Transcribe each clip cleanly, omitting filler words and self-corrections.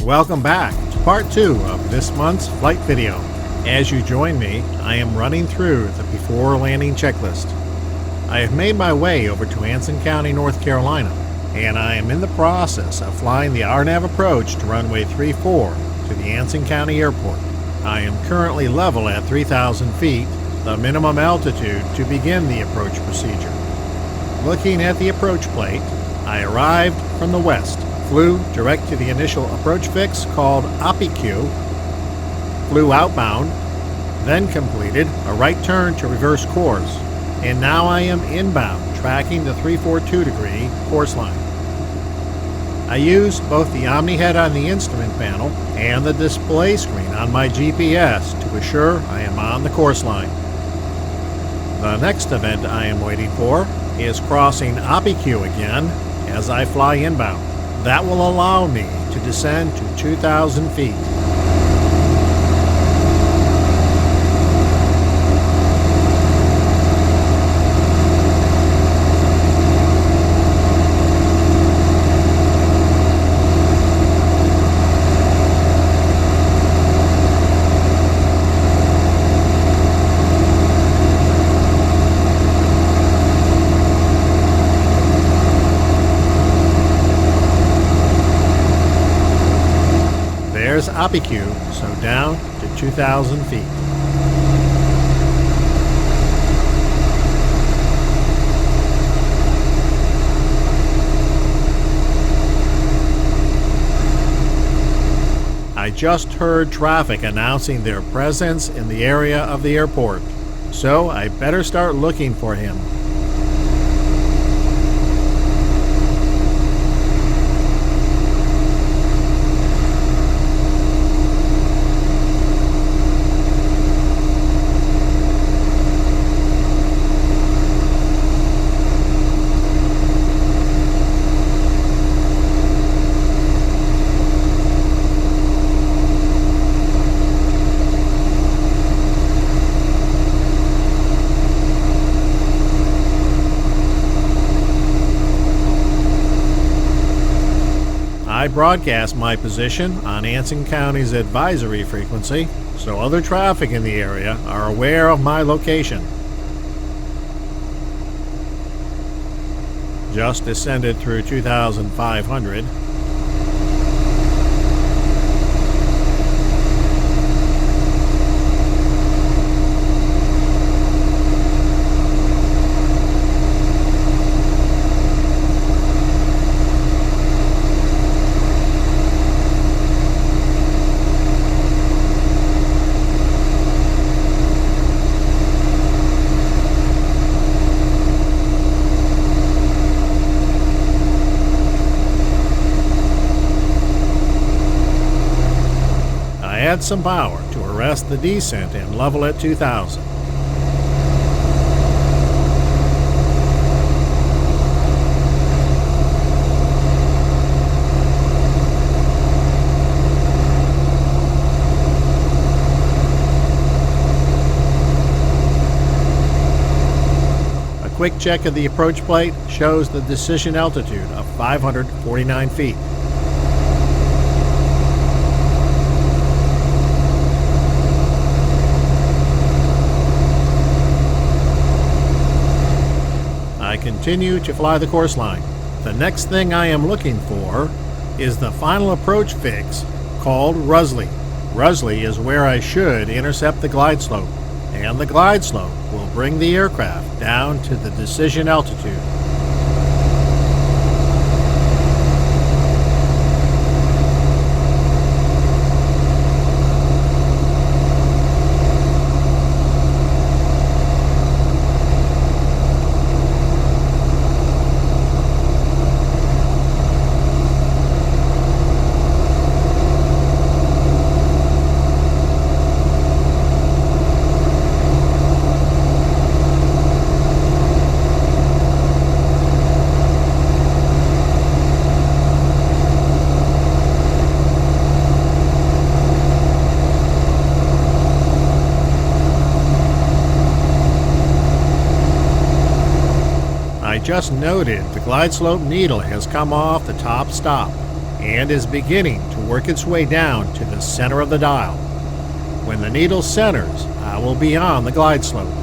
Welcome back to part 2 of this month's flight video. As you join me, I am running through the before landing checklist. I have made my way over to Anson County, North Carolina, and I am in the process of flying the RNAV approach to runway 34 to the Anson County Airport. I am currently level at 3,000 feet, the minimum altitude to begin the approach procedure. Looking at the approach plate, I arrived from the west, flew direct to the initial approach fix called OPQ, flew outbound, then completed a right turn to reverse course, and now I am inbound tracking the 342-degree course line. I used both the OmniHead on the instrument panel and the display screen on my GPS to assure I am on the course line. The next event I am waiting for is crossing OPQ again as I fly inbound. That will allow me to descend to 2,000 feet. There's OPQ, so down to 2,000 feet. I just heard traffic announcing their presence in the area of the airport, so I better start looking for him. I broadcast my position on Anson County's advisory frequency, so other traffic in the area are aware of my location. Just descended through 2,500. Add some power to arrest the descent and level at 2,000. A quick check of the approach plate shows the decision altitude of 549 feet. I continue to fly the course line. The next thing I am looking for is the final approach fix called Rusley. Rusley is where I should intercept the glide slope, and the glide slope will bring the aircraft down to the decision altitude. I just noted the glide slope needle has come off the top stop, and is beginning to work its way down to the center of the dial. When the needle centers, I will be on the glide slope.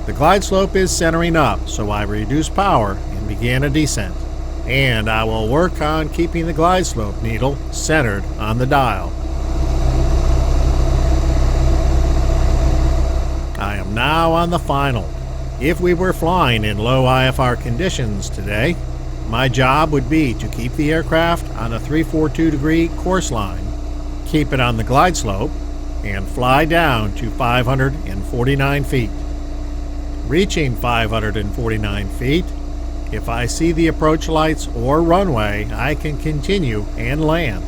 The glide slope is centering up, so I reduce power and begin a descent. And I will work on keeping the glide slope needle centered on the dial. I am now on the final. If we were flying in low IFR conditions today, my job would be to keep the aircraft on a 342-degree course line, keep it on the glide slope, and fly down to 549 feet. Reaching 549 feet, if I see the approach lights or runway, I can continue and land.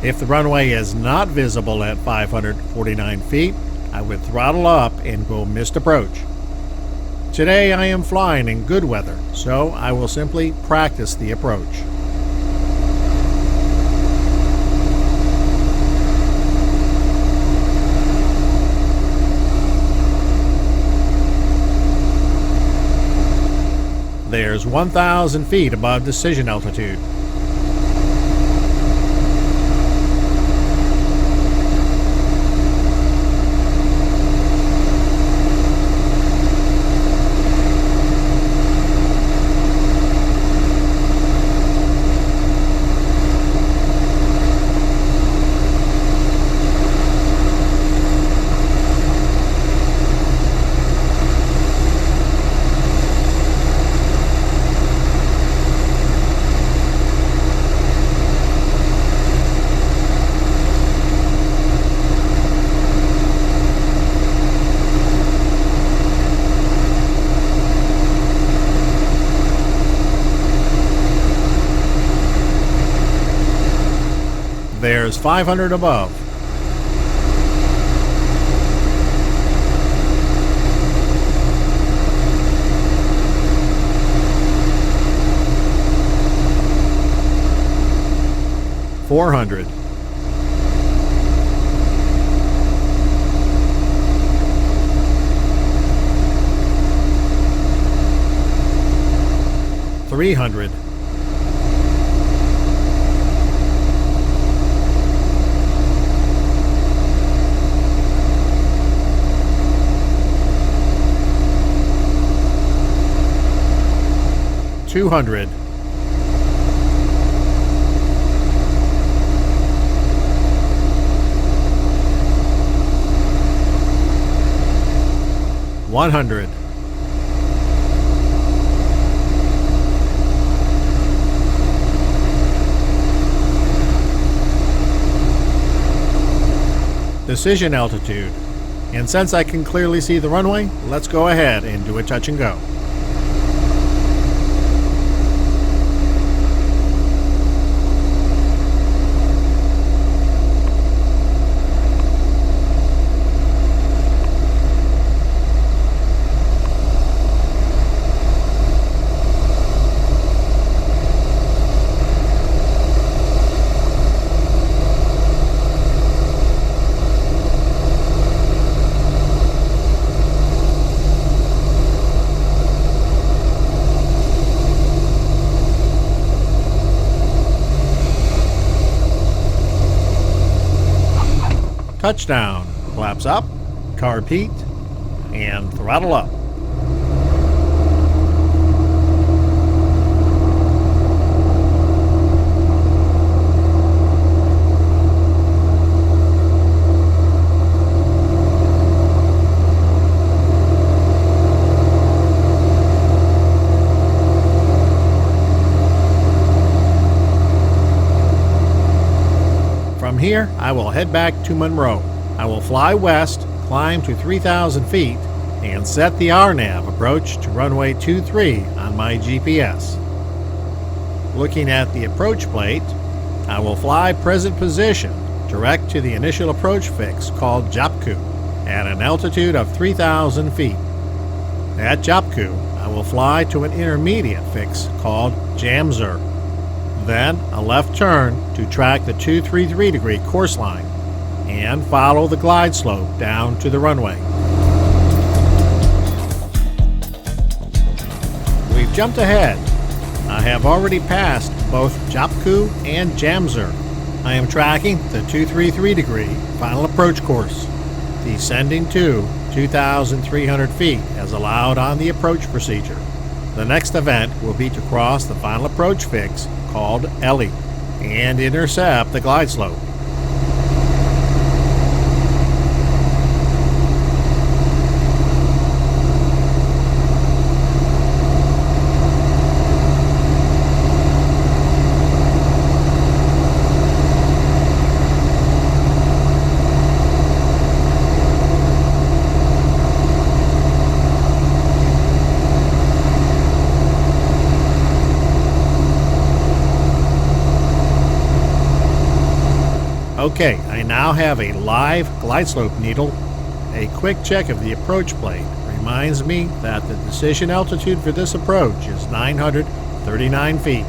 If the runway is not visible at 549 feet, I would throttle up and go missed approach. Today I am flying in good weather, so I will simply practice the approach. There's 1,000 feet above decision altitude. There's 500 above. $400. $300. $200. $100. Decision altitude. And since I can clearly see the runway, let's go ahead and do a touch and go. Touchdown. Flaps up. Car peaked. and throttle up. From here, I will head back to Monroe. I will fly west, climb to 3,000 feet, and set the RNAV approach to runway 23 on my GPS. Looking at the approach plate, I will fly present position direct to the initial approach fix called Japku at an altitude of 3,000 feet. At Japku, I will fly to an intermediate fix called Jamser. Then a left turn to track the 233-degree course line and follow the glide slope down to the runway. We've jumped ahead. I have already passed both Japku and Jamser. I am tracking the 233-degree final approach course, descending to 2,300 feet as allowed on the approach procedure. The next event will be to cross the final approach fix called Ellie and intercept the glide slope. Okay, I now have a live glide slope needle. A quick check of the approach plate reminds me that the decision altitude for this approach is 939 feet.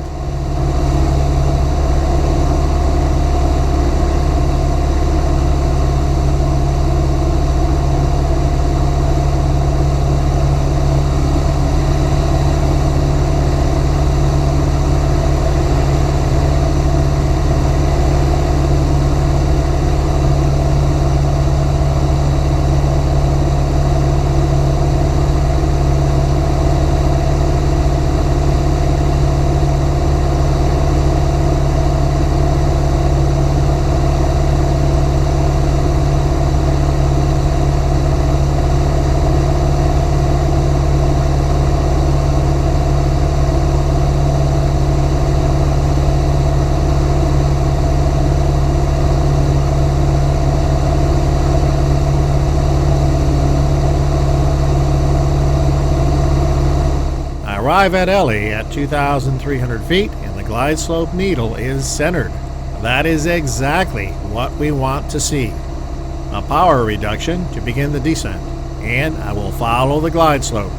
Arrive at Ellie at 2,300 feet and the glide slope needle is centered. That is exactly what we want to see. A power reduction to begin the descent, and I will follow the glide slope.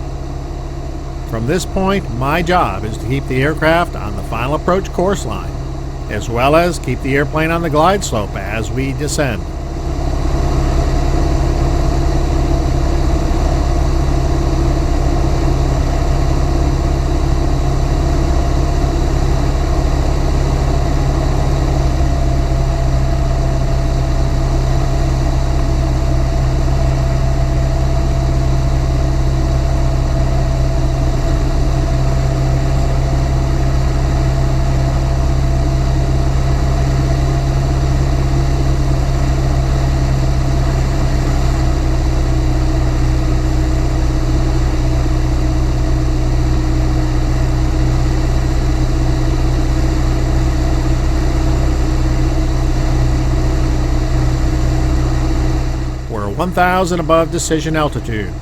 From this point, my job is to keep the aircraft on the final approach course line, as well as keep the airplane on the glide slope as we descend. We're 1,000 above decision altitude.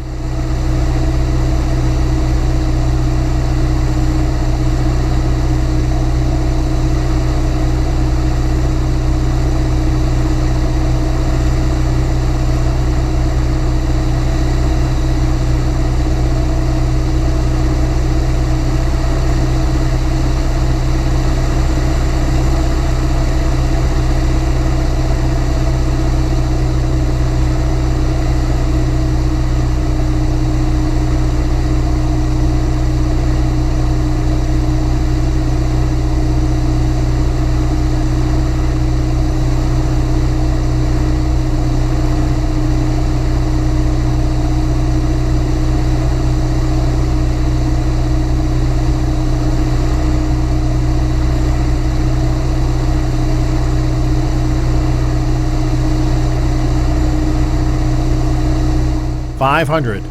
500.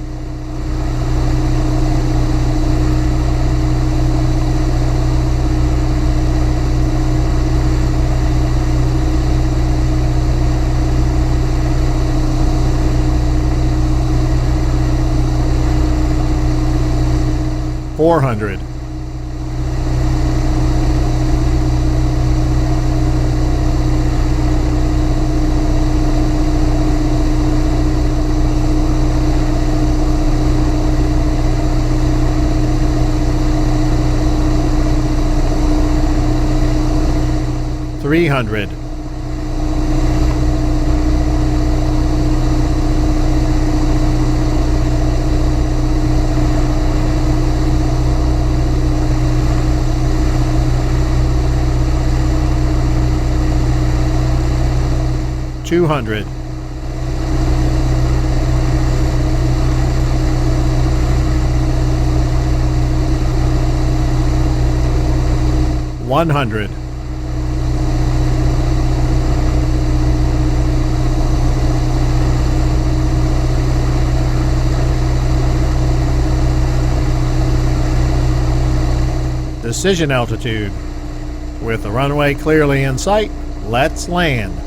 400. 300. 200. 100. 'Decision altitude. With the runway clearly in sight, let's land.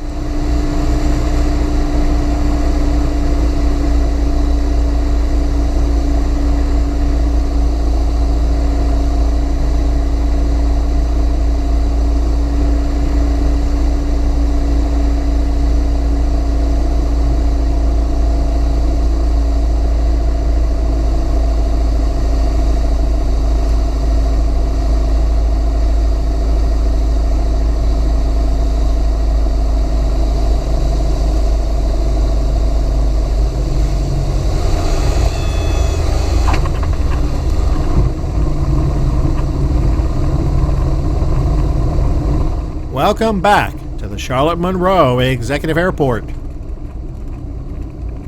Welcome back to the Charlotte Monroe Executive Airport.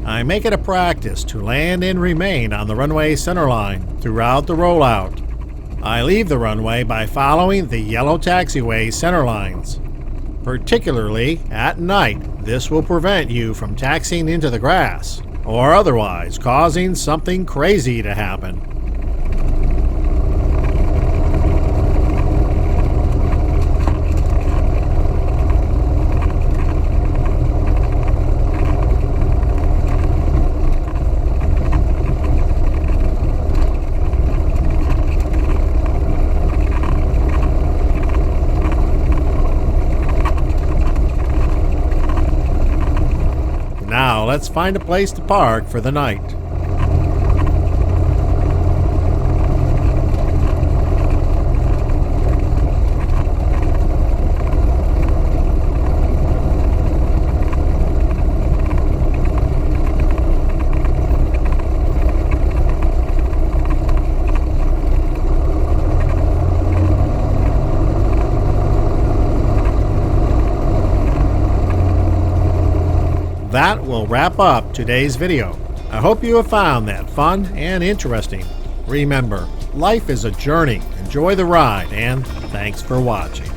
I make it a practice to land and remain on the runway centerline throughout the rollout. I leave the runway by following the yellow taxiway center lines. Particularly at night, this will prevent you from taxiing into the grass or otherwise causing something crazy to happen. Now let's find a place to park for the night. That will wrap up today's video. I hope you have found that fun and interesting. Remember, life is a journey. Enjoy the ride, and thanks for watching.